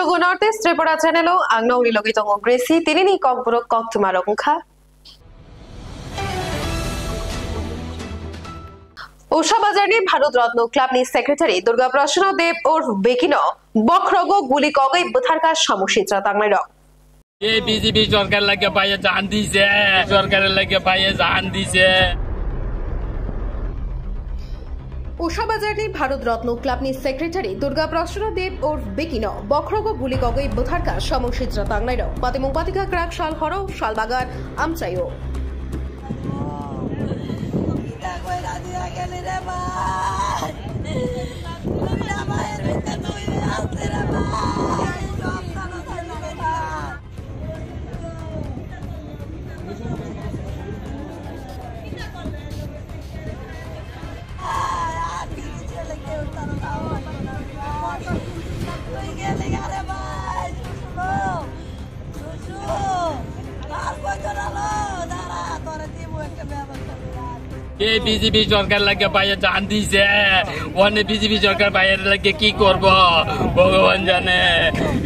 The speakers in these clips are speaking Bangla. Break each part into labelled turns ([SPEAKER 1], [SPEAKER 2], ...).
[SPEAKER 1] Sugo Northeast Tripura Channel, Agno Logitong Gracie, Tinini Kogburok Koktumarokha. উষাবাজারে ভারত রত্ন ক্লাবনি সেক্রেটারি দুর্গা প্রসন্ন দেব ওরফ বেকিনো বখরগ গুলি কগই বুথারকার সমস্যা তাংলাইর
[SPEAKER 2] এই বিজেপি সরকার লাগে পায়ে জান দিছে সরকারের লাগে পায়ে জান দিছে
[SPEAKER 1] উষাবাজারে ভারত রত্ন ক্লাবনি সেক্রেটারি দুর্গা প্রসন্ন দেব ওরফ বেকিনো বখরগ গুলি কগই বুথারকার সমস্যা তাংলাইর পাতিমুং পাতিকা ক্রাক শাল হরো শালবাগার আমচাইও
[SPEAKER 2] এই বিজেপি সরকার লাগে পায়ে জান দিছে ওখানে বিজেপি সরকার পায়ের লাগে কি করব ভগবান জানে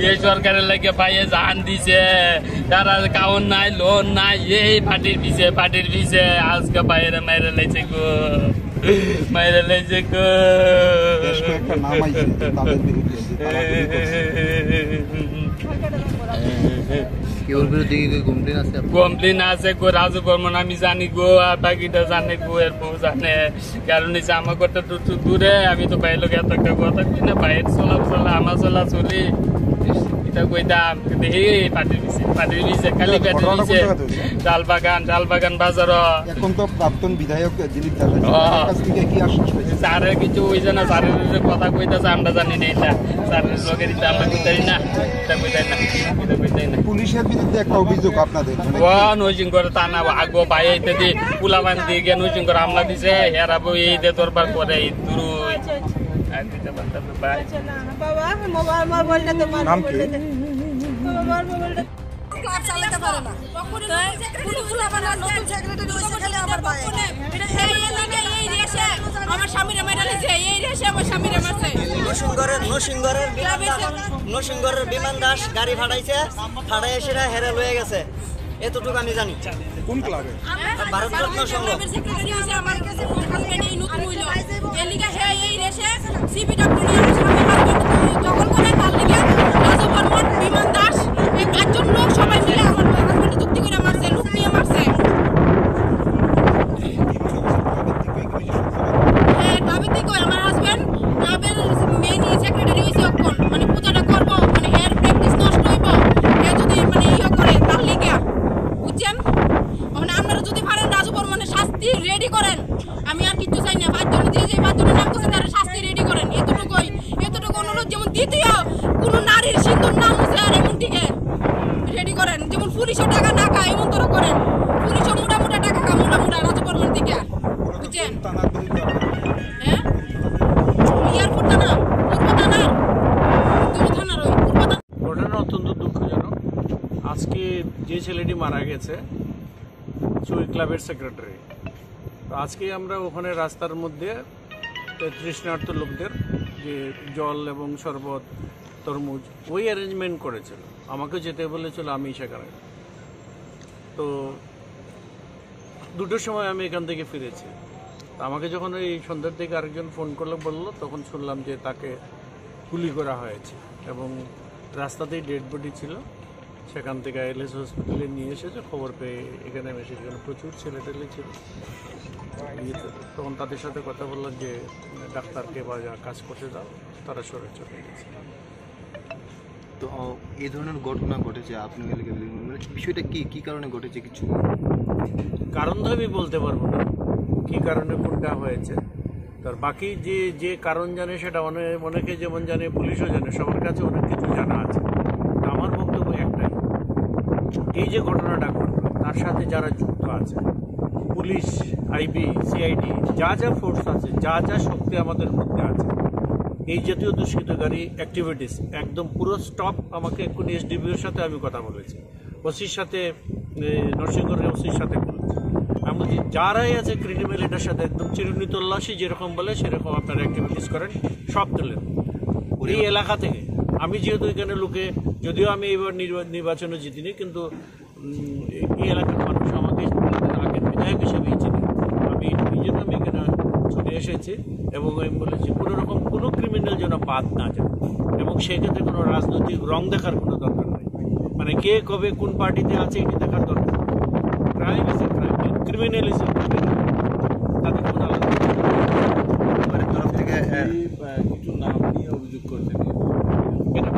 [SPEAKER 2] এই সরকারের লাগে পায়ে জান দিছে তারা কাউন নাই লোন নাই এই পার্টির পিছে আজকে বাইরে মাইরে লাইছে গো মাইরে লাইছে গো কমপ্লেন আছে গো রাজু বর্মন আমি জানি গো আর বাকিটা জানে গো এর বউ জানে কারণ হচ্ছে আমার কথা তো দূরে আমি তো বাইরে লোক এত একটা কথা কই না বাইরে চলা আমার চলা চলি এটা কইতাম দেখি পাটির পিছে খালি পাটির পিছে ডাল বাগান বাজার
[SPEAKER 3] এখন তো প্রাক্তন বিধায়ক দিলীপ দাসের কাছ থেকে কি আশ্বাস পেয়েছে
[SPEAKER 2] স্যারের কিছু হইছে না স্যারের কথা কইতাছে আমরা জানি না এটা স্যারের লোকের এটা আমরা কইতাই না এটা কইতাই না
[SPEAKER 3] পুলিশের বিরুদ্ধে একটা অভিযোগ আপনাদের
[SPEAKER 2] নজিং করে তা না আগো ভাই ইত্যাদি পুলাবান দিয়ে গিয়ে নজিং করে হামলা দিছে হেরাবো এই দে দরবার করে দুরুই
[SPEAKER 3] নাম কি
[SPEAKER 4] চালাতে পারে না নতুন সেক্রেটারি হইছে খালি আমার ভাই আমার স্বামীর মেরে দিয়েছে এই রেশে আমার স্বামীর মারছে
[SPEAKER 5] নরসিংগড়ের বিমান দাস গাড়ি ফাটাইছে ফাটাই এসে হেরে লয়ে গেছে এতটুকু আমি জানি
[SPEAKER 3] কোন ক্লাবে
[SPEAKER 5] ভারত রত্ন সংঘ
[SPEAKER 4] সেক্রেটারি হইছে আমার কাছে হাজবেন্ড এই নতুন হইলো এলিগা হে এই রেশে সিপিডব্লিউ আমার স্বামী হাজবেন্ড দখল করে তার লিগে রাজু বর্মন বিমান দাস এই পাঁচজন লোক সবাই মিলে আমার হাজবেন্ড যুক্তি করে মারছে লুক নিয়ে মারছে দাবিতে কই আমার হাজবেন্ড ক্লাবের মেইন সেক্রেটারি হইছে অক্ষণ মানে পূজাটা করব মানে এর প্র্যাকটিস নষ্ট হইব এ যদি মানে ইয়া করে তার লিগে বুঝছেন মানে আপনারা যদি পারেন রাজু বর্মনের শাস্তি রেডি করেন আমি আর কিছু চাই না পাঁচজন দিয়ে যে পাঁচজনের নাম করছে তার শাস্তি রেডি করেন এতটুকু অনুরোধ যেমন দ্বিতীয় কোন নারীর সিন্ধুর নাম হচ্ছে আর এমন দিকে রেডি করেন যেমন পুলিশও টাকা না খায় এমন তোরা করেন পুলিশও মোটা টাকা খায় মোটা রাজু বর্মন দিকে বুঝছেন হ্যাঁ এয়ারপোর্ট থানা পূর্ব থানার দুটো থানার ওই পূর্ব থানা
[SPEAKER 6] ঘটনা অত্যন্ত দুঃখজনক আজকে যে ছেলেটি মারা গেছে সুই ক্লাবের সেক্রেটারি আজকে আমরা ওখানে রাস্তার মধ্যে তৃষ্ণার্ত লোকদের যে জল এবং শরবত তরমুজ ওই অ্যারেঞ্জমেন্ট করেছিল আমাকে যেতে বলেছিল আমি সেখানে তো 2টোর সময় আমি এখান থেকে ফিরেছি আমাকে যখন ওই সন্ধ্যার দিকে আরেকজন ফোন করলো বললো তখন শুনলাম যে তাকে গুলি করা হয়েছে এবং রাস্তাতেই ডেড বডি ছিল সেখান থেকে এলএস হসপিটালে নিয়ে এসেছে খবর পেয়ে এখানে এসে সেখানে প্রচুর ছেলেটেলে ছিল তখন তাদের সাথে কথা বললাম যে ডাক্তারকে বা যা কাজ করতে দাও তারা সরে চলে গেছে
[SPEAKER 7] তো এই ধরনের ঘটনা ঘটেছে আপনি মানে বিষয়টা কি কারণে ঘটেছে কিছু
[SPEAKER 6] কারণ তো আমি বলতে পারবো না কি কারণে কোনটা হয়েছে তার বাকি যে কারণ জানে সেটা অনেকে যেমন জানে পুলিশও জানে সবার কাছে অনেক কিছু জানা আছে আমার বক্তব্য একটাই এই যে ঘটনাটা ঘটলো তার সাথে যারা যুক্ত আছে পুলিশ আইবি সিআইডি যা ফোর্স আছে যা শক্তি আমাদের মধ্যে আছে এই জাতীয় দুষ্কৃতকারী অ্যাক্টিভিটিস একদম পুরো স্টপ আমাকে এক্ষুনি এসডিপিওর সাথে আমি কথা বলেছি ওসির সাথে নরসিংগড়ের ওসির সাথে বলেছি আমি বলছি যারাই আছে ক্রিমিনাল এটার সাথে একদম চিরুনি তল্লাশি যেরকম বলে সেরকম আপনারা অ্যাক্টিভিটিস করেন সব তুলেন এই এলাকা থেকে আমি যেহেতু এখানে লোকে, যদিও আমি এবার নির্বাচনে জিতিনি, কিন্তু এই এলাকার মানুষ আমাকে আগের বিধায়ক হিসেবেই চিনি। আমি এই জন্য আমি এখানে ছুটে এসেছি এবং আমি বলেছি কোনো রকম কোনো ক্রিমিনাল যেন বাদ না যায়, এবং সেক্ষেত্রে কোনো রাজনৈতিক রং দেখার কোনো দরকার নেই। মানে কে কবে কোন পার্টিতে আছে এটি দেখার দরকার। Crime is a crime, criminal is a criminal, তাদের কোনো আলাদা
[SPEAKER 7] তরফ থেকে
[SPEAKER 8] কিছু নাম নিয়ে অভিযোগ করছেন।
[SPEAKER 6] এটা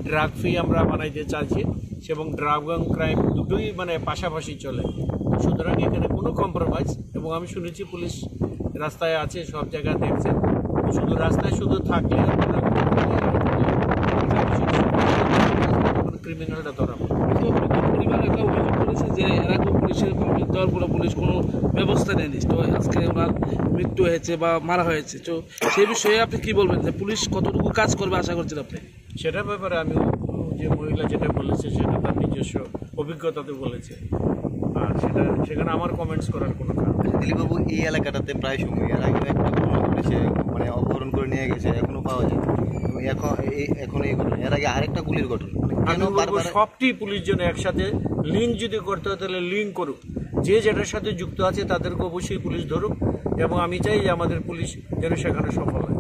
[SPEAKER 6] ড্রাগ ফ্রি আমরা বানাইতে চাইছি, এবং ড্রাগ এবং ক্রাইম দুটোই মানে পাশাপাশি চলে, সুতরাং এখানে কোনো কম্প্রোমাইজ। এবং আমি শুনেছি পুলিশ রাস্তায় আছে, সব জায়গায় দেখছে, শুধু রাস্তায় শুধু থাকলে ক্রিমিনালটা ধরা
[SPEAKER 8] পরিবার একটা অভিযোগ করেছে যে এরকম পুলিশের কমপ্লেন দেওয়ার পরে পুলিশ কোনো ব্যবস্থা নেয়নি, তো আজকে ওনার মৃত্যু হয়েছে বা মারা হয়েছে, তো সেই বিষয়ে আপনি কি বলবেন যে পুলিশ কতটুকু কাজ করবে আশা করছেন আপনি?
[SPEAKER 6] সেটার ব্যাপারে আমি, যে মহিলা যেটা বলেছে সেটা তার নিজস্ব অভিজ্ঞতাতে বলেছে, আর সেখানে আমার কমেন্টস করার কোনো কারণ নেই।
[SPEAKER 7] দিলীপবাবু, এই এলাকাটাতে প্রায় সময় এর আগে একটা ঘটনা ঘটেছে, মানে অপহরণ করে নিয়ে গেছে, এখনো পাওয়া যায়, এখন এই ঘটনা, এর আগে আরেকটা গুলির ঘটনা।
[SPEAKER 6] আমি বলবো সবটি পুলিশ যেন একসাথে লিঙ্ক যদি করতে হয় তাহলে লিঙ্ক করুক, যে যেটার সাথে যুক্ত আছে তাদেরকে অবশ্যই পুলিশ ধরুক, এবং আমি চাই যে আমাদের পুলিশ যেন সেখানে সফল হয়।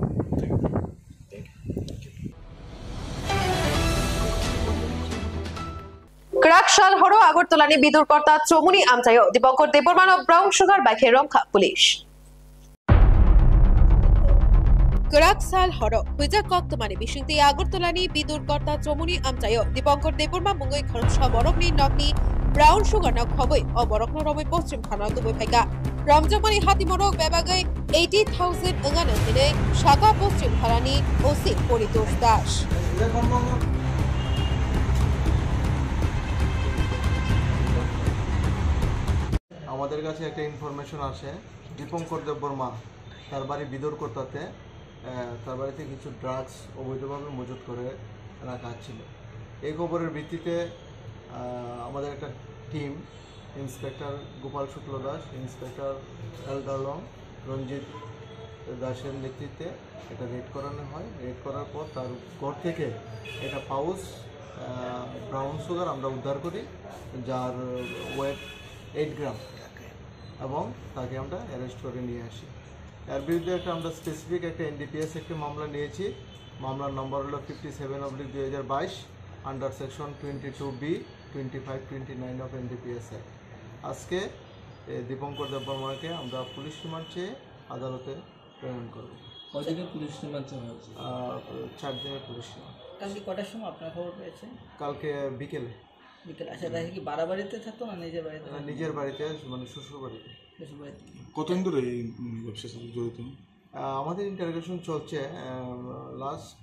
[SPEAKER 1] ক্রাকশাল হরো আগরতলানি বিদুরকর্তা চমুনি আমচায় দীপঙ্কর দেববর্মান ব্রাউন সুগার বাইকে রক্ষা পুলিশ। ক্রাকশাল হরো হুইজা কক্তমানি বিশিংতি আগরতলানি বিদুরকর্তা চমুনি আমচায় দীপঙ্কর দেববর্মা মুঙ্গই খরচা বরকনি নগনি ব্রাউন সুগার নক হবই অবরকন রবই পশ্চিম থানা দুবই ফাইকা রমজামানি হাতিমরক বেবাগৈ 80,000 अंगानो दिनै শাখা পশ্চিম থানানি ওসি পরিতোষ দাস।
[SPEAKER 9] আমাদের কাছে একটা ইনফরমেশন আসে, দীপঙ্কর দেববর্মা তার বাড়ি বিদুরকর্তাতে, তার বাড়িতে কিছু ড্রাগস অবৈধভাবে মজুত করে রাখা ছিল। এই খবরের ভিত্তিতে আমাদের একটা টিম, ইন্সপেক্টর গোপাল শুক্ল দাস, ইন্সপেক্টর এলদারলং, রঞ্জিত দাসের নেতৃত্বে এটা রেড করানো হয়। রেড করার পর তার ঘর থেকে একটা পাউচ ব্রাউন সুগার আমরা উদ্ধার করি, যার ওয়েট 8 গ্রাম, এবং তাকে আমরা অ্যারেস্ট করে নিয়ে আসি। এর বিরুদ্ধে আমরা স্পেসিফিক একটা এনডিপিএস একটি মামলা নিয়েছি। মামলার নম্বর হলো 57/2022 under section 22B 2529 of NDPS act. আজকে দীপঙ্কর দেববর্মাকে আমরা পুলিশ রিমান্ড চেয়ে আদালতে প্রেরণ করব।
[SPEAKER 8] কয়দিনের পুলিশ রিমান্ড চাওয়া হয়েছে?
[SPEAKER 9] 4 দিনের পুলিশ রিমান্ড।
[SPEAKER 5] কালকে কটার সময় আপনার খবর পেয়েছেন?
[SPEAKER 9] কালকে বিকেলে।
[SPEAKER 5] আচ্ছা, তাই কি বাড়িতে থাকতো না নিজের বাড়িতে?
[SPEAKER 9] নিজের বাড়িতে, মানে শ্বশুর বাড়িতে।
[SPEAKER 8] কতদিন ধরে এই ব্যবসার সাথে জড়িত?
[SPEAKER 9] আমাদের ইন্টারোগেশন চলছে, লাস্ট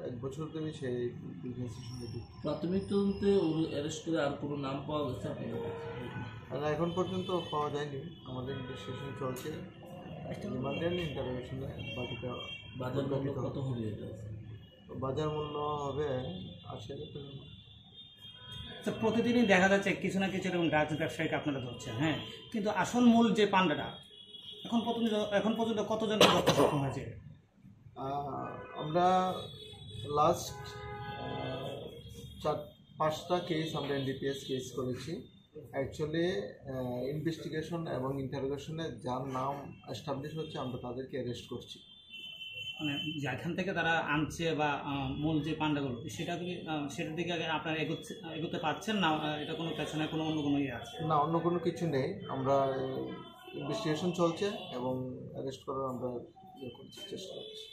[SPEAKER 9] 1 বছর ধরে সেই বিজনেসের সঙ্গে যুক্ত।
[SPEAKER 8] প্রাথমিক তদন্তে অ্যারেস্ট করে আর কোনো নাম পাওয়া গেছে?
[SPEAKER 9] এখন পর্যন্ত পাওয়া যায়নি, আমাদের ইনভেস্টিগেশন চলছে, রিমান্ডের ইন্টারোগেশনে বাকিটা।
[SPEAKER 8] বাজার মূল্য কত হবে এটা?
[SPEAKER 9] বাজার মূল্য হবে 80,000 টাকা।
[SPEAKER 10] প্রতিদিনই দেখা যাচ্ছে কিছু না কিছু এরকম ড্রাগস ব্যবসায়ীকে আপনারা ধরছেন, হ্যাঁ, কিন্তু আসল মূল যে পান্ডাটা এখন পর্যন্ত কতজন ধরতে সক্ষম হয়েছে?
[SPEAKER 9] আমরা লাস্ট 4-5টা কেস আমরা এনডিপিএস কেস করেছি। অ্যাকচুয়ালি ইনভেস্টিগেশন এবং ইন্টারোগেশনে যার নাম এস্টাবলিশ হচ্ছে আমরা তাদেরকে অ্যারেস্ট করছি।
[SPEAKER 10] মানে যেখান থেকে তারা আনছে বা মূল যে পান্ডাগুলো সেটার দিকে আপনারা এগোতে পারছেন না? এটা কোনো পেছনে কোনো অন্য কোনো ইয়ে আছে
[SPEAKER 9] না? অন্য কোনো কিছু নেই, আমরা ইনভেস্টিগেশন চলছে এবং অ্যারেস্ট করার আমরা চেষ্টা করছি।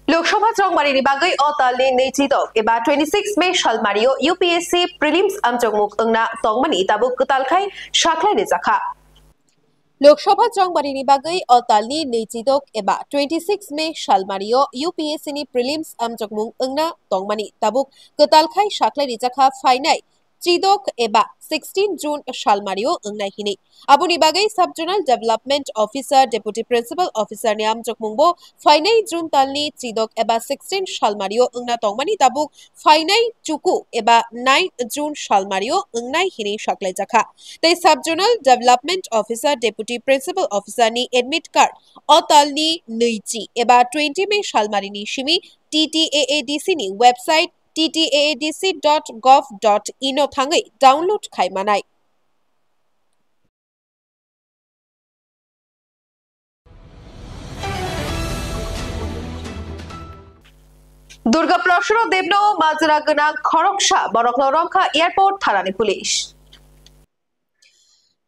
[SPEAKER 1] लोकसभा चौंगमारी बागै अतालनि नैजिदक एबा 26 मे सालमारियो यूपीएससी प्रिलिम्स आमचंगमुक अंगना तंगमानि ताबुक कतालखाय साख्लायनि जाखा। लोकसभा चौंगमारी बागै अतालनि नैजिदक एबा 26 मे सालमारियो यूपीएससी नि प्रिलिम्स आमचंगमुक अंगना तंगमानि Tabuk कतालखाय साख्लायनि जाखा फाइनाय Chidok eba 16 June Shalmario Ungnahini. Abuni bagai Sub-Zonal Development Officer Deputy Principal Officer Niam Jokmungbo Fainai June Talni Chidok eba 16 Shalmario Ungna Tongmani Tabuk Fainai Chuku eba 9 June Shalmario Ungnahini Shaklai Jakha. They Sub-Zonal Development Officer Deputy Principal Officer ni admit card Otalni Nuichi eba 20 May Shalmarini Shimi TTAADC ni website ttaadc.gov.in thangai download khaimanai. Durga Proshno Debno Mazragana Khoroksha Borokno Romkha Airport Tharani Police.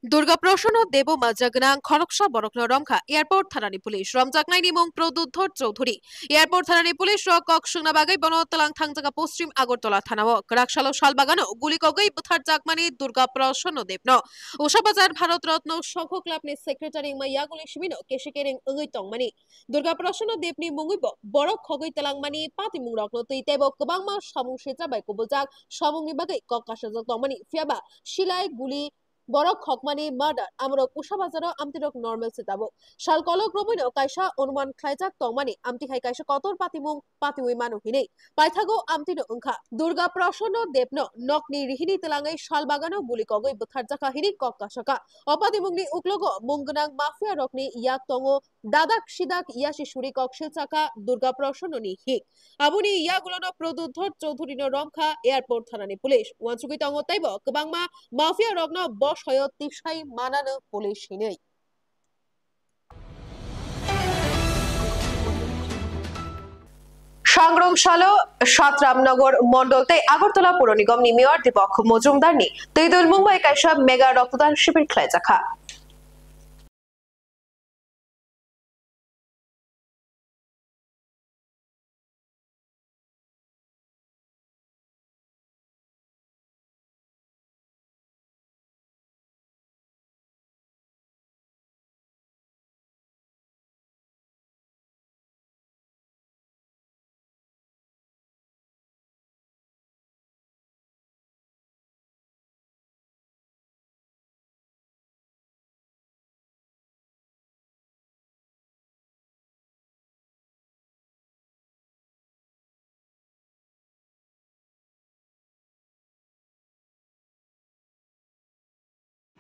[SPEAKER 1] Durga Proshno Debo Mazragana Khoroksha Borokno Romkha Airport Tharani Police Ramjaknai Nimong Produddhor Chowdhury Airport Tharani Police Rokok Sungnabagai Bonotalang Thangjaga Poschim Agortola Thanao Krakshalo Shalbagano Gulikogoi Buthar Jakmani Durga Proshno Debno Ushabazar Bharat Ratno Shokho Club ni Secretary Mayaguli Shimino Keshikering Ungui Tongmani Durga Proshno Debni Munguibo Borok Khogoi Talangmani Pati Mungrokno Tuitebo Kubangma Samung Shejabai Kubujak Samung ni Bagai Kokashajok Tongmani Fiaba Shilai Guli Borok Khokmani murder Amrok Ushabazaro Amtirok normal setabo Shal Kolok Robino Kaisha Onuman Klaijak Tongmani Amti Hai Kaisha Kotor Patimung Patiwi Manu Hine Paithago Amtino Unkha Durga Proshno Debno Nokni Rihini Telangai Shalbagano Bulikogoi Butharjaka Hini Kokashaka Opatimungni Uklogo Mungunang Mafia Rokni Yak Tongo Dadak Shidak Yashi Shuri Kokshilchaka Durga Proshno ni Hi Abuni Yagulono Produddhor Chowdhury Romkha Airport Tharani Police Wansugui Tongo Taibo Kubangma Mafia Rokno Shayot Tishai Manano Police Hinei. সংগ্রামশালা সাতরামনগর মন্ডলতে আগরতলা পৌর নিগম নি মেয়র দীপক মজুমদার নি তৈদুল মুম্বাই কাইসা মেগা রক্তদান শিবির খেলায় যাখা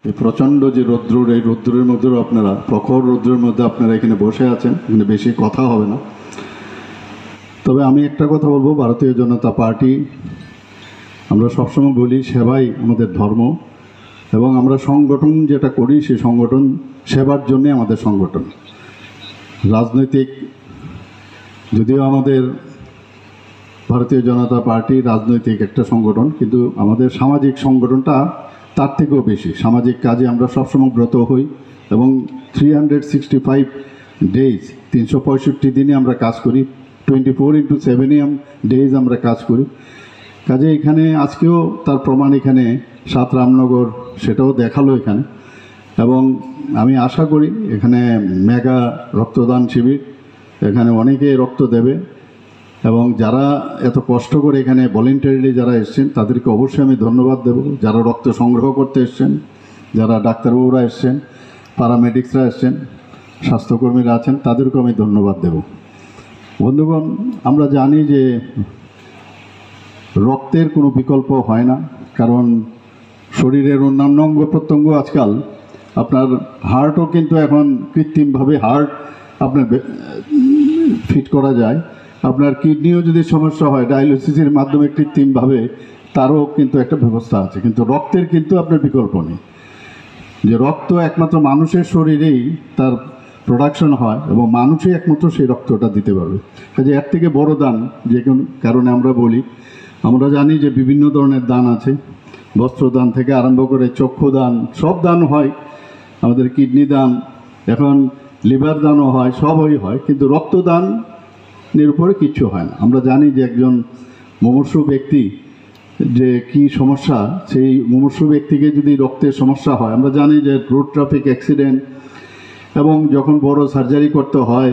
[SPEAKER 11] প্রচন্ড যে রৌদ্র এই রৌদ্রের মধ্যে আপনারা প্রখর রৌদ্রের মধ্যে আপনারা এখানে বসে আছেন এখানে বেশি কথা হবে না তবে আমি একটা কথা বলবো ভারতীয় জনতা পার্টি আমরা সবসময় বলি সেবাই আমাদের ধর্ম এবং আমরা সংগঠন যেটা করি সেই সংগঠন সেবার জন্য আমাদের সংগঠন রাজনৈতিক যদিও আমাদের ভারতীয় জনতা পার্টি রাজনৈতিক একটা সংগঠন কিন্তু আমাদের সামাজিক সংগঠনটা তার থেকেও বেশি সামাজিক কাজে আমরা সবসময় ব্রত হই এবং 365 ডেজ 365 দিনে আমরা কাজ করি 24/7 ডেজ আমরা কাজ করি কাজে এখানে আজকেও তার প্রমাণ এখানে সাতরামনগর সেটাও দেখালো এখানে এবং আমি আশা করি এখানে মেগা রক্তদান শিবির এখানে অনেকে রক্ত দেবে এবং যারা এত কষ্ট করে এখানে ভলেন্টারিলি যারা এসেছেন তাদেরকে অবশ্যই আমি ধন্যবাদ দেব যারা রক্ত সংগ্রহ করতে এসেছেন যারা ডাক্তারবাবুরা এসেছেন প্যারামেডিক্সরা এসেছেন স্বাস্থ্যকর্মীরা আছেন তাদেরকেও আমি ধন্যবাদ দেব বন্ধুগণ আমরা জানি যে রক্তের কোনো বিকল্প হয় না কারণ শরীরের অন্যান্য অঙ্গ প্রত্যঙ্গ আজকাল আপনার হার্টও কিন্তু এখন কৃত্রিমভাবে হার্ট আপনার ফিট করা যায় আপনার কিডনিও যদি সমস্যা হয় ডায়ালিসিসের মাধ্যমে কৃত্রিমভাবে তারও কিন্তু একটা ব্যবস্থা আছে কিন্তু রক্তের কিন্তু আপনার বিকল্প নেই যে রক্ত একমাত্র মানুষের শরীরেই তার প্রোডাকশন হয় এবং মানুষই একমাত্র সেই রক্তটা দিতে পারবে কাজে এর থেকে বড় দান যে কোনো কারণে আমরা বলি আমরা জানি যে বিভিন্ন ধরনের দান আছে বস্ত্রদান থেকে আরম্ভ করে চক্ষুদান সব দান হয় আমাদের কিডনি দান এখন লিভার দানও হয় সবই হয় কিন্তু রক্তদান এর উপরে কিছু হয় না আমরা জানি যে একজন মুমূর্ষু ব্যক্তি যে কি সমস্যা সেই মুমূর্ষু ব্যক্তিকে যদি রক্তের সমস্যা হয় আমরা জানি যে রোড ট্রাফিক অ্যাক্সিডেন্ট এবং যখন বড় সার্জারি করতে হয়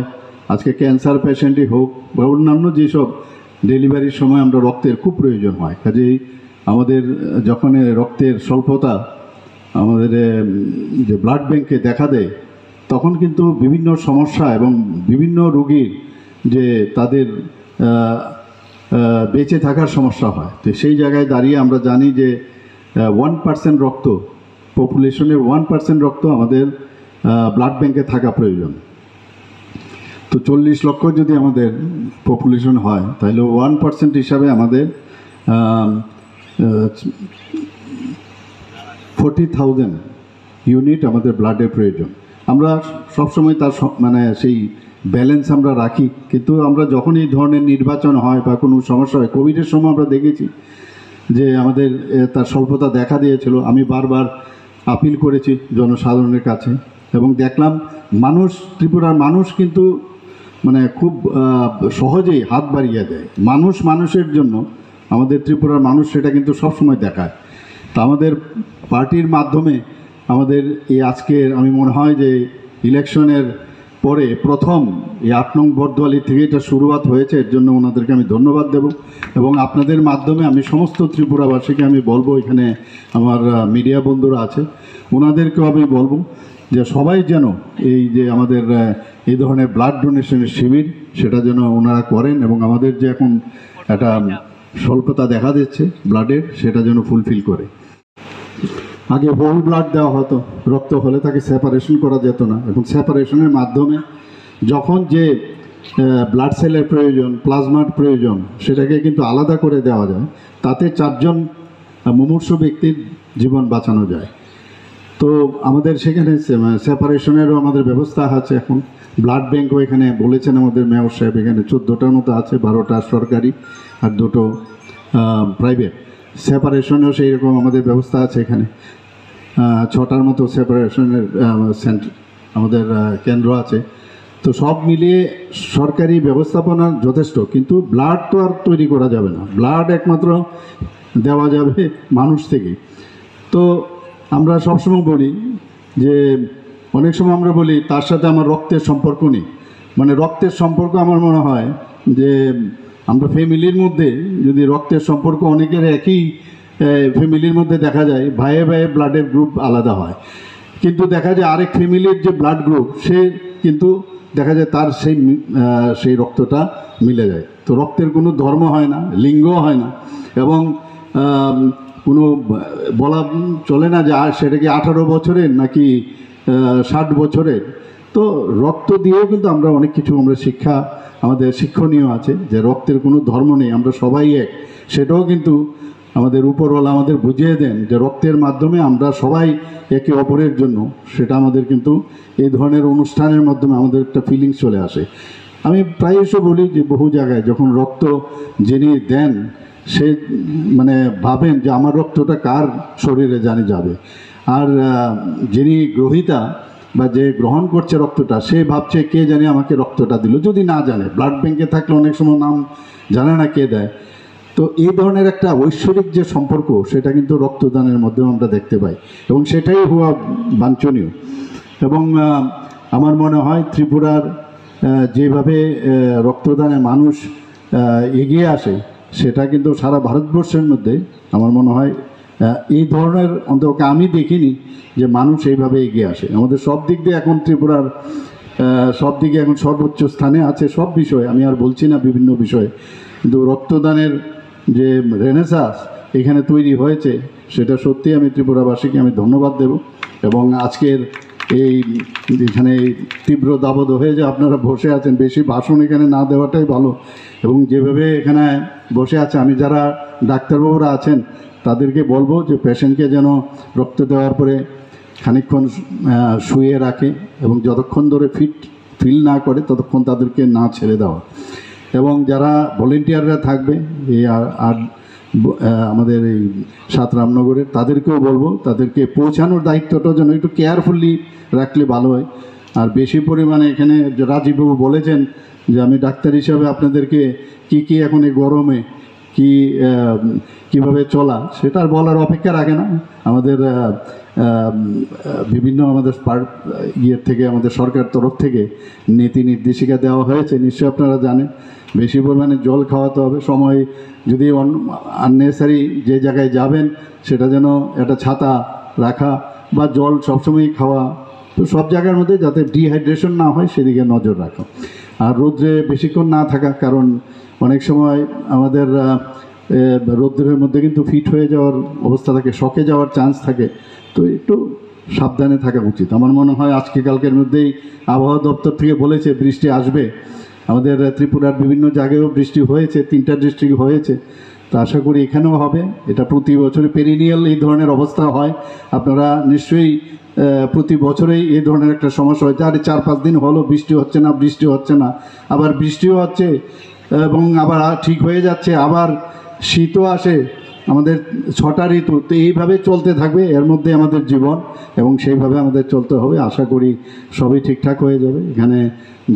[SPEAKER 11] আজকে ক্যান্সার পেশেন্টই হোক বা অন্যান্য যেসব ডেলিভারির সময় আমরা রক্তের খুব প্রয়োজন হয় কাজেই আমাদের যখন রক্তের স্বল্পতা আমাদের যে ব্লাড ব্যাংকে দেখা দেয়, তখন কিন্তু বিভিন্ন সমস্যা এবং বিভিন্ন রোগীর যে তাদের বেঁচে থাকার সমস্যা হয়। তো সেই জায়গায় দাঁড়িয়ে আমরা জানি যে 1% রক্ত, পপুলেশনের 1% রক্ত আমাদের ব্লাড ব্যাংকে থাকা প্রয়োজন। তো 40 লক্ষ যদি আমাদের পপুলেশন হয়, তাহলে 1% হিসাবে আমাদের 40,000 ইউনিট আমাদের ব্লাডের প্রয়োজন। আমরা সবসময় তার মানে সেই ব্যালেন্স আমরা রাখি, কিন্তু আমরা যখন এই ধরনের নির্বাচন হয় বা কোনো সমস্যা হয়, কোভিডের সময় আমরা দেখেছি যে আমাদের তার স্বল্পতা দেখা দিয়েছিল। আমি বারবার আপিল করেছি জনসাধারণের কাছে এবং দেখলাম মানুষ, ত্রিপুরার মানুষ কিন্তু মানে খুব সহজেই হাত বাড়িয়ে দেয়। মানুষ মানুষের জন্য আমাদের ত্রিপুরার মানুষ সেটা কিন্তু সবসময় দেখায়। তা আমাদের পার্টির মাধ্যমে আমাদের এই আজকের আমি মনে হয় যে ইলেকশনের পরে প্রথম এই 8 নং বর্দোয়ালি থেকে এটা শুরুয়াত হয়েছে, এর জন্য ওনাদেরকে আমি ধন্যবাদ দেব। এবং আপনাদের মাধ্যমে আমি সমস্ত ত্রিপুরাবাসীকে আমি বলবো, এখানে আমার মিডিয়া বন্ধুরা আছে, ওনাদেরকেও আমি বলবো যে সবাই যেন এই যে আমাদের এই ধরনের ব্লাড ডোনেশনের শিবির সেটা যেন ওনারা করেন এবং আমাদের যে এখন একটা স্বল্পতা দেখা দিচ্ছে ব্লাডের, সেটা যেন ফুলফিল করে। আগে হোল ব্লাড দেওয়া হতো, রক্ত হলে তাকে সেপারেশন করা যেত না। এখন সেপারেশনের মাধ্যমে যখন যে ব্লাড সেলের প্রয়োজন, প্লাজমার প্রয়োজন, সেটাকে কিন্তু আলাদা করে দেওয়া যায়। তাতে 4 জন মুমূর্ষু ব্যক্তির জীবন বাঁচানো যায়। তো আমাদের সেখানে সেপারেশনেরও আমাদের ব্যবস্থা আছে। এখন ব্লাড ব্যাঙ্কও এখানে বলেছেন আমাদের মেয়র সাহেব, এখানে 14টার মতো আছে, 12টা সরকারি আর 2টো প্রাইভেট। সেপারেশনেও সেই রকম আমাদের ব্যবস্থা আছে। এখানে 6টার মতো সেপারেশনের সেন্টার আমাদের কেন্দ্র আছে। তো সব মিলিয়ে সরকারি ব্যবস্থাপনা যথেষ্ট, কিন্তু ব্লাড তো আর তৈরি করা যাবে না, ব্লাড একমাত্র দেওয়া যাবে মানুষ থেকে। তো আমরা সবসময় বলি যে অনেক সময় আমরা বলি তার সাথে আমার রক্তের সম্পর্ক নেই। মানে রক্তের সম্পর্ক আমার মনে হয় যে আমরা ফ্যামিলির মধ্যে যদি রক্তের সম্পর্ক অনেকের একই ফ্যামিলির মধ্যে দেখা যায়, ভাইয়ে ভাইয়ে ব্লাডের গ্রুপ আলাদা হয়, কিন্তু দেখা যায় আরেক ফ্যামিলির যে ব্লাড গ্রুপ সে কিন্তু দেখা যায় তার সেই রক্তটা মিলে যায়। তো রক্তের কোনো ধর্ম হয় না, লিঙ্গ হয় না, এবং কোনো বলা চলে না যে আর সেটা কি 18 বছরের নাকি 60 বছরের। তো রক্ত দিয়েও কিন্তু আমরা অনেক কিছু আমরা শিক্ষা আমাদের শিক্ষণীয় আছে যে রক্তের কোনো ধর্ম নেই, আমরা সবাই এক। সেটাও কিন্তু আমাদের উপরওয়ালা আমাদের বুঝিয়ে দেন যে রক্তের মাধ্যমে আমরা সবাই একে অপরের জন্য। সেটা আমাদের কিন্তু এই ধরনের অনুষ্ঠানের মাধ্যমে আমাদের একটা ফিলিংস চলে আসে। আমি প্রায়শই বলি যে বহু জায়গায় যখন রক্ত যিনি দেন সে মানে ভাবেন যে আমার রক্তটা কার শরীরে জানি যাবে, আর যিনি গ্রহীতা বা যে গ্রহণ করছে রক্তটা সে ভাবছে কে জানে আমাকে রক্তটা দিল, যদি না জানে। ব্লাড ব্যাঙ্কে থাকলে অনেক সময় নাম জানে না কে দেয়। তো এই ধরনের একটা ঐশ্বরিক যে সম্পর্ক সেটা কিন্তু রক্তদানের মধ্যেও আমরা দেখতে পাই, এবং সেটাই হওয়া বাঞ্ছনীয়। এবং আমার মনে হয় ত্রিপুরার যেভাবে রক্তদানে মানুষ এগিয়ে আসে সেটা কিন্তু সারা ভারতবর্ষের মধ্যে আমার মনে হয় এই ধরনের অন্তত আমি দেখিনি যে মানুষ এইভাবে এগিয়ে আসে। আমাদের সব দিক দিয়ে এখন ত্রিপুরার সব দিকে এখন সর্বোচ্চ স্থানে আছে সব বিষয়ে, আমি আর বলছি না বিভিন্ন বিষয়ে, কিন্তু রক্তদানের যে রেনেসাঁস এখানে তৈরি হয়েছে সেটা সত্যি আমি ত্রিপুরাবাসীকে আমি ধন্যবাদ দেব। এবং আজকের এই এখানে তীব্র দাবদ হয়ে যে আপনারা বসে আছেন, বেশি ভাষণ এখানে না দেওয়াটাই ভালো। এবং যেভাবে এখানে বসে আছে, আমি যারা ডাক্তারবাবুরা আছেন তাদেরকে বলবো যে পেশেন্টকে যেন রক্ত দেওয়ার পরে খানিকক্ষণ শুয়ে রাখে এবং যতক্ষণ ধরে ফিল না করে ততক্ষণ তাদেরকে না ছেড়ে দেওয়া। এবং যারা ভলেন্টিয়াররা থাকবে এই আর আমাদের এই 7 রামনগরের, তাদেরকেও বলবো তাদেরকে পৌঁছানোর দায়িত্বটা যেন একটু কেয়ারফুলি রাখলে ভালো হয়। আর বেশি পরিমাণে এখানে রাজীববাবু বলেছেন যে আমি ডাক্তার হিসাবে আপনাদেরকে কি এখন এই গরমে কিভাবে চলা সেটা আর বলার অপেক্ষা রাখে না। আমাদের বিভিন্ন আমাদের ইয়ের থেকে, আমাদের সরকার তরফ থেকে নীতি নির্দেশিকা দেওয়া হয়েছে, নিশ্চয়ই আপনারা জানেন। বেশি পরিমাণে জল খাওয়াতে হবে, সময় যদি আননেসারি যে জায়গায় যাবেন সেটা যেন একটা ছাতা রাখা বা জল সবসময় খাওয়া, তো সব জায়গার মধ্যে যাতে ডিহাইড্রেশন না হয় সেদিকে নজর রাখা। আর রোদ্রে বেশিক্ষণ না থাকা, কারণ অনেক সময় আমাদের রোদ্রের মধ্যে কিন্তু ফিট হয়ে যাওয়ার অবস্থা থাকে, শকে যাওয়ার চান্স থাকে, তো একটু সাবধানে থাকা উচিত। আমার মনে হয় আজকে কালকের মধ্যেই আবহাওয়া দপ্তর থেকে বলেছে বৃষ্টি আসবে। আমাদের ত্রিপুরার বিভিন্ন জায়গায়ও বৃষ্টি হয়েছে, 3টা ডিস্ট্রিক্ট হয়েছে, তো আশা করি এখানেও হবে। এটা প্রতি বছরে পেরিনিয়াল এই ধরনের অবস্থা হয়। আপনারা নিশ্চয়ই প্রতি বছরেই এই ধরনের একটা সমস্যা হয়, যার 4-5 দিন হলো বৃষ্টি হচ্ছে না, আবার বৃষ্টিও হচ্ছে এবং আবার ঠিক হয়ে যাচ্ছে, আবার শীতও আসে। আমাদের 6টা ঋতু, তো এইভাবে চলতে থাকবে, এর মধ্যে আমাদের জীবন এবং সেইভাবে আমাদের চলতে হবে। আশা করি সবই ঠিকঠাক হয়ে যাবে। এখানে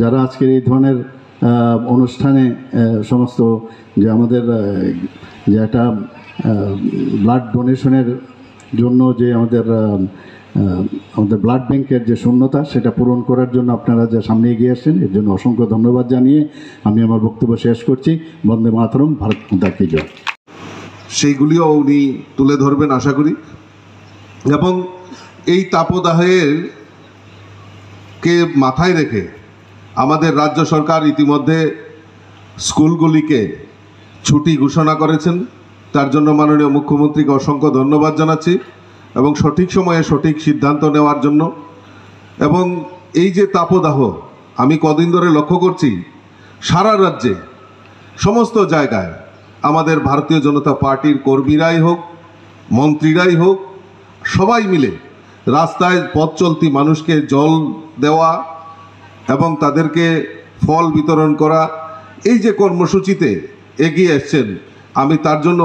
[SPEAKER 11] যারা আজকের এই ধরনের অনুষ্ঠানে সমস্ত যে আমাদের যে একটা ব্লাড ডোনেশনের জন্য যে আমাদের ব্লাড ব্যাংকের যে শূন্যতা সেটা পূরণ করার জন্য আপনারা যা সামনে এগিয়ে আসছেন, এর জন্য অসংখ্য ধন্যবাদ জানিয়ে আমি আমার বক্তব্য শেষ করছি। বন্দে মাতরম, ভারত মাতা কি জয়।
[SPEAKER 12] সেইগুলিও উনি তুলে ধরবেন আশা করি। এবং এই তাপদাহের কে মাথায় রেখে আমাদের রাজ্য সরকার ইতিমধ্যে স্কুলগুলিকে ছুটি ঘোষণা করেছেন, তার জন্য মাননীয় মুখ্যমন্ত্রীকে অসংখ্য ধন্যবাদ জানাচ্ছি এবং সঠিক সময়ে সঠিক সিদ্ধান্ত নেওয়ার জন্য। এবং এই যে তাপদাহ, আমি কদিন ধরে লক্ষ্য করছি সারা রাজ্যে সমস্ত জায়গায় আমাদের ভারতীয় জনতা পার্টির কর্মীরাই হোক, মন্ত্রীরাই হোক, সবাই মিলে রাস্তায় পথ চলতি মানুষকে জল দেওয়া এবং তাদেরকে ফল বিতরণ করা, এই যে কর্মসূচিতে এগিয়ে এসছেন, আমি তার জন্য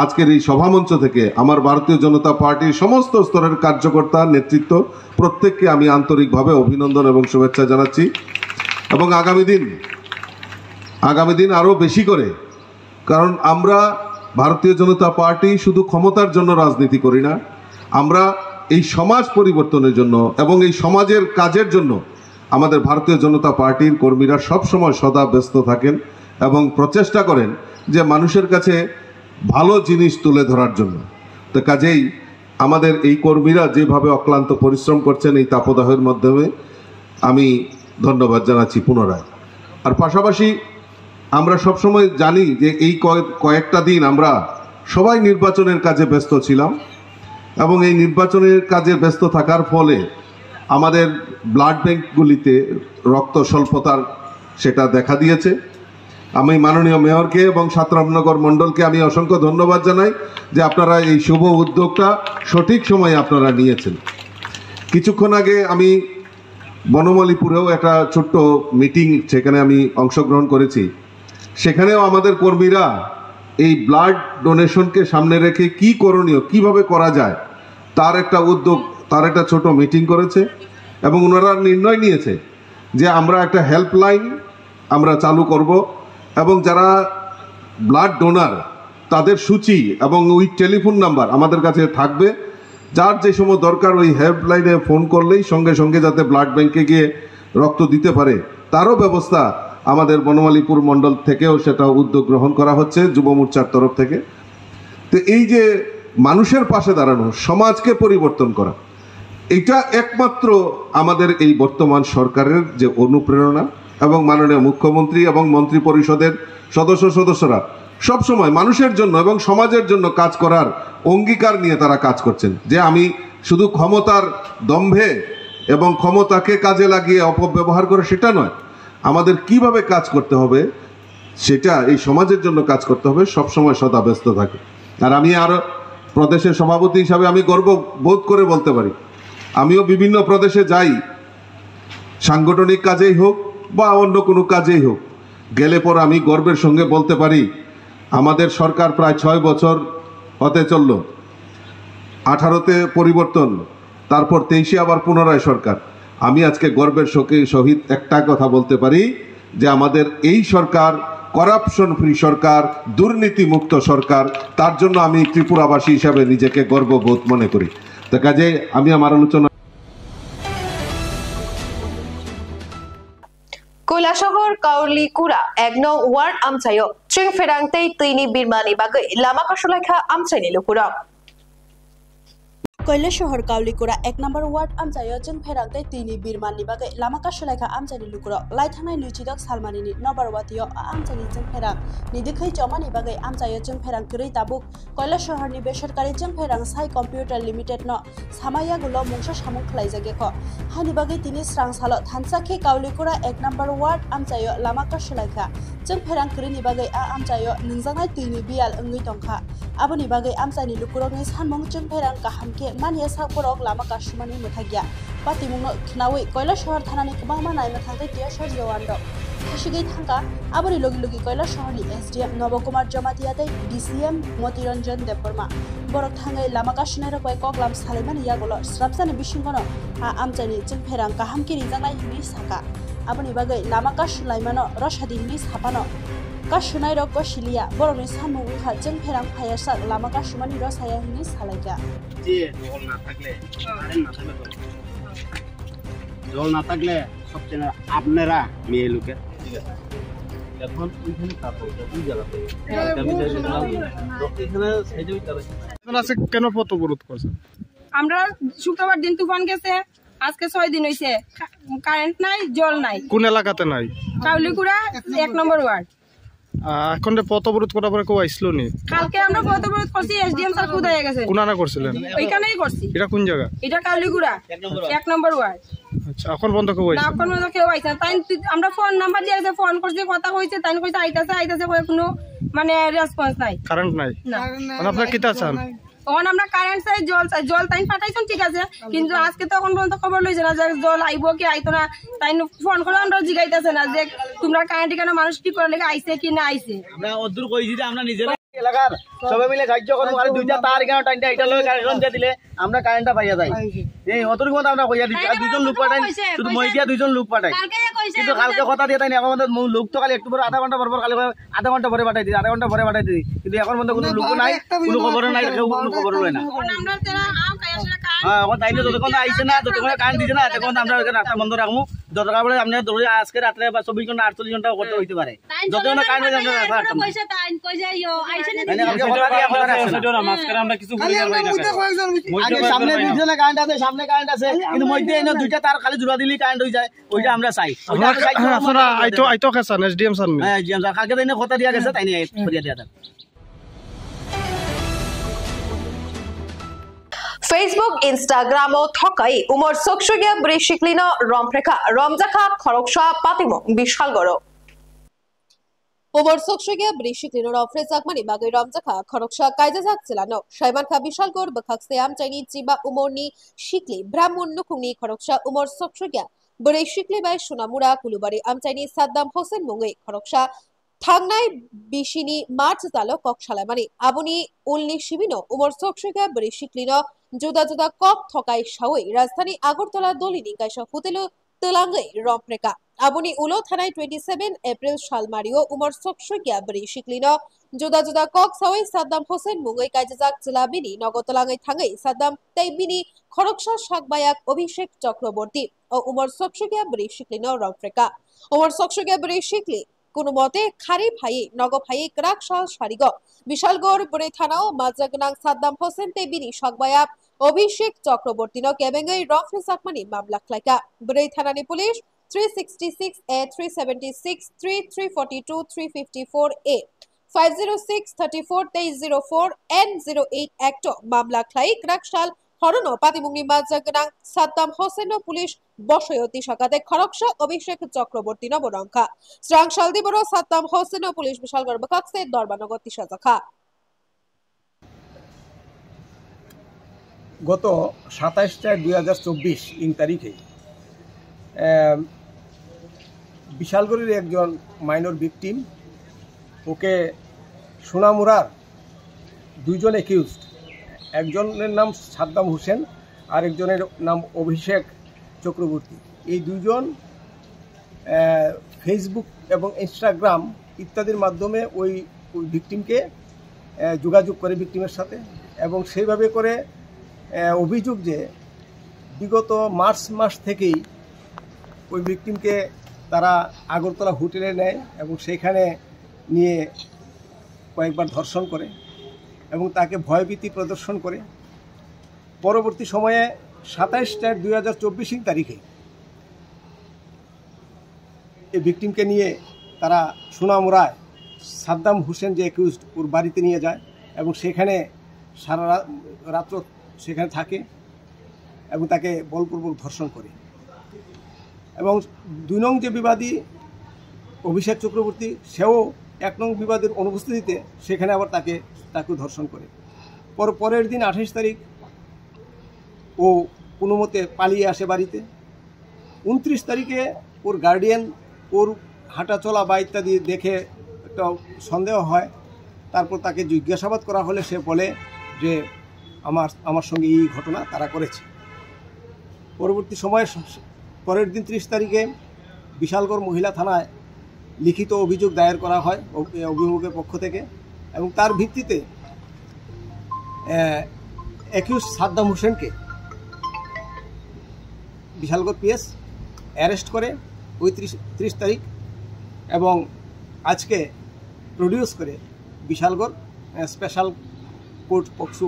[SPEAKER 12] আজকের এই সভামঞ্চ থেকে আমার ভারতীয় জনতা পার্টির সমস্ত স্তরের কার্যকর্তা, নেতৃত্ব প্রত্যেককে আমি আন্তরিকভাবে অভিনন্দন এবং শুভেচ্ছা জানাচ্ছি। এবং আগামী দিন আরও বেশি করে, কারণ আমরা ভারতীয় জনতা পার্টি শুধু ক্ষমতার জন্য রাজনীতি করি না, আমরা এই সমাজ পরিবর্তনের জন্য এবং এই সমাজের কাজের জন্য আমাদের ভারতীয় জনতা পার্টির কর্মীরা সবসময় সদা ব্যস্ত থাকেন এবং প্রচেষ্টা করেন যে মানুষের কাছে ভালো জিনিস তুলে ধরার জন্য। তো কাজেই আমাদের এই কর্মীরা যেভাবে অক্লান্ত পরিশ্রম করছেন এই তাপদাহের মাধ্যমে, আমি ধন্যবাদ জানাচ্ছি পুনরায়। আর পাশাপাশি আমরা সবসময় জানি যে এই কয়েকটা দিন আমরা সবাই নির্বাচনের কাজে ব্যস্ত ছিলাম এবং এই নির্বাচনের কাজে ব্যস্ত থাকার ফলে আমাদের ব্লাড ব্যাংকগুলিতে রক্ত স্বল্পতার সেটা দেখা দিয়েছে। আমি মাননীয় মেয়রকে এবং সাতরামনগর মণ্ডলকে আমি অসংখ্য ধন্যবাদ জানাই যে আপনারা এই শুভ উদ্যোগটা সঠিক সময়ে আপনারা নিয়েছেন। কিছুক্ষণ আগে আমি বনমালীপুরেও একটা ছোট্ট মিটিং, সেখানে আমি অংশগ্রহণ করেছি। সেখানেও আমাদের কর্মীরা এই ব্লাড ডোনেশনকে সামনে রেখে কি করণীয়, কিভাবে করা যায় তার একটা উদ্যোগ, তার একটা ছোট মিটিং করেছে এবং ওনারা নির্ণয় নিয়েছে যে আমরা একটা হেল্পলাইন আমরা চালু করব এবং যারা ব্লাড ডোনার তাদের সূচি এবং ওই টেলিফোন নাম্বার আমাদের কাছে থাকবে, যার যে সময় দরকার ওই হেল্পলাইনে ফোন করলেই সঙ্গে সঙ্গে যাতে ব্লাড ব্যাংকে গিয়ে রক্ত দিতে পারে তারও ব্যবস্থা আমাদের বনমালীপুর মণ্ডল থেকেও সেটা উদ্যোগ গ্রহণ করা হচ্ছে যুব মোর্চার তরফ থেকে। তো এই যে মানুষের পাশে দাঁড়ানো, সমাজকে পরিবর্তন করা, এটা একমাত্র আমাদের এই বর্তমান সরকারের যে অনুপ্রেরণা এবং মাননীয় মুখ্যমন্ত্রী এবং মন্ত্রী পরিষদের সদস্যরা সবসময় মানুষের জন্য এবং সমাজের জন্য কাজ করার অঙ্গীকার নিয়ে তারা কাজ করছেন। যে আমি শুধু ক্ষমতার দম্ভে এবং ক্ষমতাকে কাজে লাগিয়ে অপব্যবহার করে সেটা নয়, আমাদের কিভাবে কাজ করতে হবে সেটা এই সমাজের জন্য কাজ করতে হবে, সবসময় সদা ব্যস্ত থাকে। আর আমি আরও প্রদেশের সভাপতি হিসাবে আমি গর্ব বোধ করে বলতে পারি, আমিও বিভিন্ন প্রদেশে যাই, সাংগঠনিক কাজেই হোক বা অন্য কোনো কাজেই হোক, গেলে পর আমি গর্বের সঙ্গে বলতে পারি আমাদের সরকার প্রায় 6 বছর হতে চলল। 18তে পরিবর্তন, তারপর 23-এ আবার পুনরায় সরকার। আমি আজকে গর্বের সহিত একটা কথা বলতে পারি যে আমাদের এই সরকার করাপশন ফ্রি সরকার, দুর্নীতিমুক্ত সরকার, তার জন্য আমি ত্রিপুরাবাসী হিসাবে নিজেকে গর্ববোধ মনে করি। তো কাজে আমি আমার আলোচনা
[SPEAKER 1] কৈলাসহর কাউলিকুড়া 1 নং ওয়ার্ড আমচাयो चिं फेरांगतै तैनि बिरमानि बागै लामा कसलायखा आमचायनि लुकुरा
[SPEAKER 13] কৈলাসহর কাউলিকুড়া 1 নম্বর ওয়ার্ড আমচাयो जों फेरांगतै तैनि बिरमानि बागै लामा कसलायखा आमचायनि लुकुरा लाइथांनाय लुचिदक सालमानिनि नबरवातियो आमचायनि जों फेरां निदिखै जमानि बागै आमचायो जों फेरां गरै ताबुक কৈলাসहरनि बेसरकारि जों फेरां साइ कम्पिउटार लिमिटेड न सामाया गुलो मुंसा सामुं खलायजागेखो हानि बागै तिनि स्रां सालो थानसाखि काउलिकुड़ा 1 नम्बर वार्ड आमचायो लामा कसलायखा जों फेरां गरैनि बागै आमचायो नोंजांनाय तैनि बियाल ओंगै दंखा आबोनि बागै आमचायनि लुकुरनि सानमुं जों फेरां गाहामके मानिया साकरक लामा कासुमानि मोथागिया पातिमुंनो खनावै কৈলাসহर थानानि गोबांमा नायनो थांदै टियासर जवानद खासिगै थांगा आबोनि लगी लगी কৈলাসহरनि एसडीएम नबकुमार जमातियादै डीसीएम मतिरंजन देबबर्मा बरक थांगै लामा कासुनाय रकय कगलाम सालायमानि यागल स्राबजानि बिसिंगनो आमचायनि जों फेरां गाहामके रिजांनाय हिनि साका आबोनि बागै लामा कासुलायमानो रसादि हिनि सापानो कासुनाय रक गसिलिया बरनि सानमुं उखा जों फेरां फायारसा लामा कासुमानि रसाया हिनि सालायगा
[SPEAKER 14] জল না থাকলে জল না থাকলে সবচেয়ে আপনারা মেয়ে লোকে এখন ওইখানে তাপমাত্রা দুই জায়গাতে
[SPEAKER 15] কেন পথ অবরোধ করছেন?
[SPEAKER 4] আমরা শুক্রবার দিন তুফান গেছে, আজকে 6 দিন হইছে, কারেন্ট নাই, জল নাই।
[SPEAKER 15] কোন এলাকাতে নাই?
[SPEAKER 4] কাউলিকুড়া 1 নম্বর ওয়ার্ড।
[SPEAKER 15] এখন পথ অবরোধ করার পরে কেউ আইসলো নি?
[SPEAKER 4] কালকে আমরা পথ অবরোধ করছি, এসডিএম স্যার কোথায় গেছে?
[SPEAKER 15] কোনানা করছিলেন?
[SPEAKER 4] ওইখানেই করছি।
[SPEAKER 15] এটা কোন জায়গা?
[SPEAKER 4] এটা কাউলিকুড়া 1 নম্বর ওয়ার্ড।
[SPEAKER 15] আচ্ছা, এখন বন্ধ কেউ আইছে না?
[SPEAKER 4] এখন বন্ধ কেউ আইছে তাই আমরা ফোন নাম্বার দিয়েছে, ফোন করছি, কথা কইছে, তাই কইছে আইতাছে কোনো মানে রেসপন্স নাই।
[SPEAKER 15] কারেন্ট নাই? না। আপনারা কি চান?
[SPEAKER 4] তখন আমরা কারেন্ট চাই, জল তাই পাঠাইছেন, ঠিক আছে, কিন্তু আজকে তো এখন পর্যন্ত খবর লইছে না যে জল আইব কি আইতো না। তাই ফোন করে আমরা জিগাইতেছে না যে তোমরা কারেন্ট কেন মানুষ কি করে লেগে আইছে কি না আইছে।
[SPEAKER 14] আমরা অদূর কইছি যে আমরা নিজেরা এলাকার সবাই মিলে কার্য করব, আর দুইটা তার কেন টাইনটা এটা লয় কারেন্ট দিয়ে দিলে আমরা কারেন্টটা পাইয়া যাই। এই অতটুকু মত আমরা কইয়া দিছি, আর দুইজন লোক পাঠাই, শুধু মই দিয়া দুইজন লোক পাঠাই, কিন্তু কালকে কথা দিয়ে তাই না এখন লোক তো খালি একটু পরে আধা ঘন্টা পর কালকে আধা ঘন্টা পরে পাঠাই দিই, আধা ঘন্টা পরে পাঠাই দিই, কিন্তু এখন মধ্যে কোনো লোক নাই, কোনো খবর নাই, কেউ কোনো খবর লয় না। হ্যাঁ, এখন তাইলে যতক্ষণ আইছে না, যতক্ষণ কারেন্ট দিছে না, তখন আমরা রাস্তা বন্ধ রাখবো। দরকার পড়ে আপনি ধরে আজকে রাত্রে বা 24 ঘন্টা 48 ঘন্টা করতে হইতে পারে, যতক্ষণ কারেন্ট আমরা সামনে পিছনে কারেন্ট আছে, সামনে কারেন্ট আছে, কিন্তু মধ্যে এনে দুইটা তার খালি জোড়া দিলেই কারেন্ট হয়ে যায়, ওইটা আমরা চাই।
[SPEAKER 15] এসডিএম স্যার
[SPEAKER 14] কালকে তাই কথা দিয়া গেছে, তাই নিয়ে দিয়া দেয়।
[SPEAKER 1] फेसबुक इंस्टाग्राम थकाई उमर सोक्सुगिया ब्रेशिक्लिनो रमफ्रेखा रमजाखा खरकसा पातिमो विशालगरो उमर सोक्सुगिया ब्रेशिक्लिनो रमफ्रेजाकमानि बागै रमजाखा खरकसा कायजाजाक जिलानो साइमानखा विशालगर बखाकसे आमचाइनि जिबा उमरनि शिक्लि ब्राह्मण नुखुंनि खरकसा उमर सोक्सुगिया ब्रेशिक्लि बाय सोनामुरा कुलुबारि आमचाइनि साद्दाम होसेन मुङै खरकसा थांनाय बिसिनि मार्च जालो ककसालायमानि आबुनि उलनि शिबिनो उमर सोक्सुगिया ब्रेशिक्लिनो जुदा जुदा कक थकाय सावै राजधानी आगरतला दलिनि गायसा हुतेलो तेलांगै रमफ्रेका आबुनि उलो थानाय 27 एप्रिल सालमारियो उमर सोक्सुगिया ब्रेशिक्लिनो जुदा जुदा कक सावै साद्दाम होसेन मुङै कायजाजाक जिलाबिनि नगतलाङै थाङै साद्दाम तैबिनि खरकसा साकबायाक अभिषेक चक्रवर्ती ओ उमर सोक्सुगिया ब्रेशिक्लिनो रमफ्रेका उमर सोक्सुगिया ब्रेशिक्लि কোনো মতে খারি ভাই নগ ভাই ক্রাকশাল সারিগ বিশালগড় বরে থানাও মাজাগনাং সাদ্দাম হোসেন তেবিনি সকবায়া অভিষেক চক্রবর্তী ন কেবেঙ্গই রফে সাকমানি মামলা খাইকা বরে থানানি police 366 A 376 342 354 A 506 34 2304 N08 act मामला खाई क्राकशाल हरनो पातिमुंगनि माजागनां साद्दाम होसेन पुलिश बसयती शाखाते खरकसा अभिषेक चक्रवर्ती नबरंखा स्रांशालदी बरो साद्दाम होसेन पुलिश विशालगढ़ बकाकसे दरबानगर तिशाजाखा
[SPEAKER 16] गत 27/4/2024 इन तारीखे विशालगढ़ের একজন মাইনর ভিকটিম ওকে সোনামুরার দুইজন অ্যাকিউজড একজনের নাম সাদ্দাম হোসেন আর একজনের নাম অভিষেক চক্রবর্তী এই দুইজন ফেসবুক এবং ইনস্টাগ্রাম ইত্যাদির মাধ্যমে ওই ভিকটিমকে যোগাযোগ করে ভিকটিমের সাথে, এবং সেইভাবে করে অভিযোগ যে বিগত মার্চ মাস থেকেই ওই ভিকটিমকে তারা আগরতলা হোটেলে নেয় এবং সেইখানে নিয়ে কয়েকবার ধর্ষণ করে এবং তাকে ভয়ভীতি প্রদর্শন করে। পরবর্তী সময়ে 27/4/2024 তারিখে এই ভিকটিমকে নিয়ে তারা সোনামুড়ায় সাদ্দাম হোসেন যে অ্যাকিউজড ওর বাড়িতে নিয়ে যায় এবং সেখানে সারা রাত্র সেখানে থাকে এবং তাকে বলপূর্বক ধর্ষণ করে। এবং 2 নং যে বিবাদী অভিষেক চক্রবর্তী, সেও 1 নং বিবাদের অনুপস্থিতিতে সেখানে আবার তাকে ধর্ষণ করে। পরের দিন 28 তারিখ ও কোনো মতে পালিয়ে আসে বাড়িতে। 29 তারিখে ওর গার্ডিয়ান ওর হাঁটা চলা বা ইত্যাদি দেখে একটা সন্দেহ হয়। তারপর তাকে জিজ্ঞাসাবাদ করা হলে সে বলে যে আমার সঙ্গে এই ঘটনা তারা করেছে। পরবর্তী সময়ে পরের দিন 30 তারিখে বিশালগড় মহিলা থানায় লিখিত অভিযোগ দায়ের করা হয় অভিভাবকের পক্ষ থেকে, এবং তার ভিত্তিতে অ্যাকিউজ সাদ্দাম হোসেনকে বিশালগড় পিএস অ্যারেস্ট করে ওই 30 তারিখ, এবং আজকে প্রডিউস করে বিশালগড় স্পেশাল কোর্ট পক্সু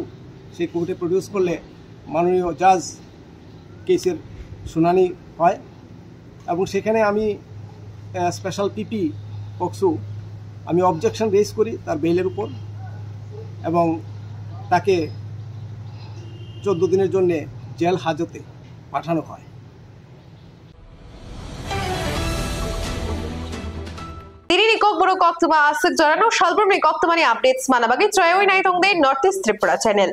[SPEAKER 16] সেই কোর্টে প্রডিউস করলে মাননীয় জাজ কেসের শুনানি হয়। এবং সেখানে আমি স্পেশাল পিপি পক্সু আমি অবজেকশন রেজ করি তার বেইলের উপর, এবং তাকে 14 দিনের জন্যে জেল হাজতে পাঠানো হয়।
[SPEAKER 1] Diri kok boro kok tuma asuk jorano shalbur me kok tumani updates manabagi troyoi nai tongde North East Tripura channel.